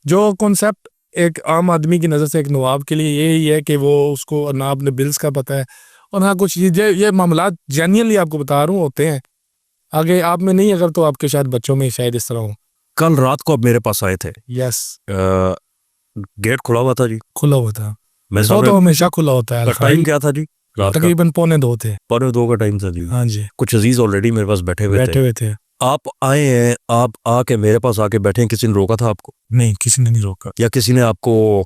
جو کانسیپٹ ایک عام آدمی کی نظر سے ایک نواب کے لیے یہی ہے کہ وہ اس کو نہ اپنے بلز کا پتہ ہے اور نہ کچھ یہ معاملات جینیئنلی آپ کو بتا رہا ہوں ہوتے ہیں. آگے آپ میں نہیں اگر تو آپ کے شاید بچوں میں شاید اس طرح ہوں. کل رات کو اب میرے پاس آئے تھے. یس. گیٹ کھلا ہوا تھا جی. کھلا ہوا تھا. میں وہ تو ہمیشہ کھلا ہوتا ہے. ٹائم کیا تھا جی؟ تقریباً 1:45 تھے. 1:45 کا ٹائم تھا جی. ہاں جی. کچھ عزیز آلریڈی میرے پاس بیٹھے ہوئے تھے. آپ آئے ہیں, آپ آ کے میرے پاس آ کے بیٹھے ہیں, کسی نے روکا تھا آپ کو؟ نہیں, کسی نے نہیں روکا. یا کسی نے آپ کو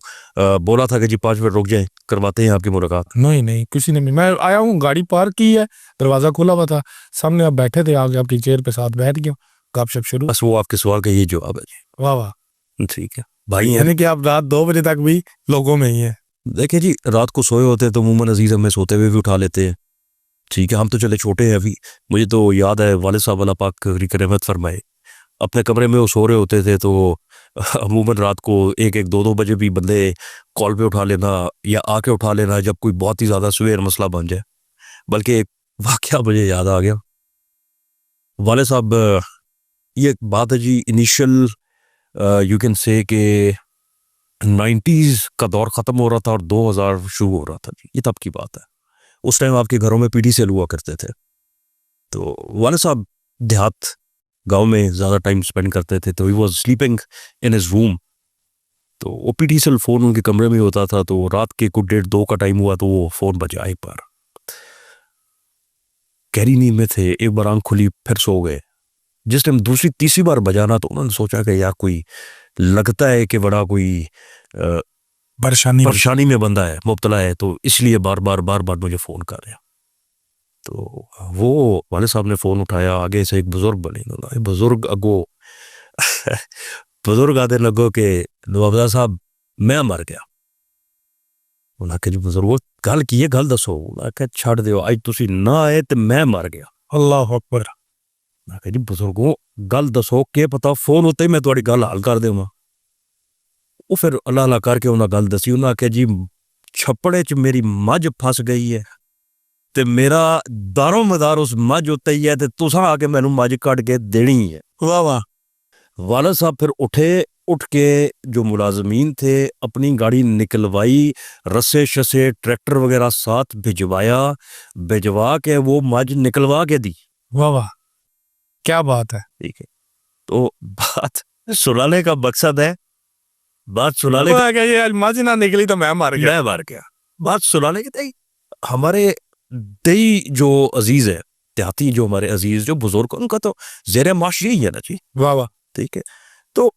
بولا تھا کہ جی 5 منٹ رک جائیں, کرواتے ہیں آپ کی ملاقات؟ نہیں, کسی نے نہیں. میں آیا ہوں, گاڑی پارک کی ہے, دروازہ کھلا ہوا تھا, سامنے آپ بیٹھے تھے, آگے آپ کی چیئر پہ ساتھ بیٹھ گیا, گپ شپ شروع. بس وہ آپ کے سوال کا یہ جواب ہے جی. واہ واہ, ٹھیک ہے بھائی. یعنی کہ آپ رات 2 بجے تک بھی لوگوں میں ہی ہیں. دیکھیں جی, رات کو سوئے ہوتے تو عموماً عزیز ہمیں سوتے ہوئے بھی اٹھا لیتے ہیں. ٹھیک ہے, ہم تو چلے چھوٹے ہیں ابھی. مجھے تو یاد ہے والد صاحب اللہ پاک رحمت فرمائے, اپنے کمرے میں وہ سو رہے ہوتے تھے تو عموماً رات کو 1-2 بجے بھی بندے کال پہ اٹھا لینا یا آ کے اٹھا لینا جب کوئی بہت ہی زیادہ سویر مسئلہ بن جائے. بلکہ ایک واقعہ مجھے یاد آ گیا. والد صاحب, یہ ایک بات ہے جی, انیشل یو کین سے کہ 90s کا دور ختم ہو رہا تھا اور 2000 شروع ہو رہا تھا جی. یہ تب کی بات ہے. اس ٹائم آپ کے گھروں میں پیڈی سیل ہوا کرتے تھے, تو والد صاحب دیہات گاؤں میں زیادہ ٹائم سپینڈ کرتے تھے, تو he was sleeping in his room. تو وہ پی ٹی سیل فون ان کے کمرے میں ہوتا تھا, تو رات کے کچھ 1:30-2 کا ٹائم ہوا تو وہ فون بجا ہی پر. گہری نیند میں تھے, ایک بار آنکھ کھلی پھر سو گئے. جس ٹائم دوسری تیسری بار بجانا تو انہوں نے سوچا کہ یار کوئی لگتا ہے کہ بڑا کوئی پریشانی میں بندہ ہے, مبتلا ہے, تو اس لیے بار بار مجھے فون کر رہا. تو وہ والد صاحب نے فون اٹھایا, آگے سے ایک بزرگ بنے, بزرگ اگو بزرگ آدھے لگو کہ نواب صاحب میں مر گیا. انہاں کہ جی بزرگو گل کی ہے, گل دسو. انہاں کہ چھڑ دیو, اج تسی نہ آئے تو میں مر گیا. اللہ اکبر. میں کہ جی بزرگو گل دسو, کہ پتا فون ہوتے ہی میں تھوڑی گل حل کر دیواں. وہ پھر اللہ کر کے انہاں گل دسی. انہاں کہ جی چھپڑے چ میری مجھ پھس گئی ہے تے میرا دارو مدار اس مجھ ہوتا ہی ہے, تے تساں آ کے مینوں مجھ کٹ کے دینی ہے. واہ واہ. والد صاحب پھر اٹھ کے جو ملازمین تھے اپنی گاڑی نکلوائی, رسے شسے ٹریکٹر وغیرہ ساتھ بھجوا کے وہ مجھ نکلوا کے دی. واہ واہ, کیا بات ہے. ٹھیک ہے, تو بات سنانے کا مقصد ہے, بات سنانے کا یہ مجھ نہ نکلی تو میں مر گیا. بات سنانے کے تھے ہمارے دیہی جو عزیز ہے, دیہاتی جو ہمارے عزیز جو بزرگ, ان کا تو زیر معاش یہی ہے نا جی. واہ واہ. ٹھیک ہے, تو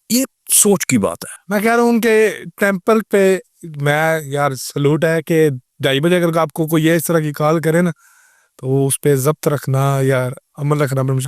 یہ سوچ کی بات ہے. میں کہہ رہا ہوں ان کے ٹیمپل پہ میں یار سلوٹ ہے کہ 2:30 بجے اگر آپ کو کوئی اس طرح کی کال کرے نا تو اس پہ ضبط رکھنا یا عمل رکھنا مجھے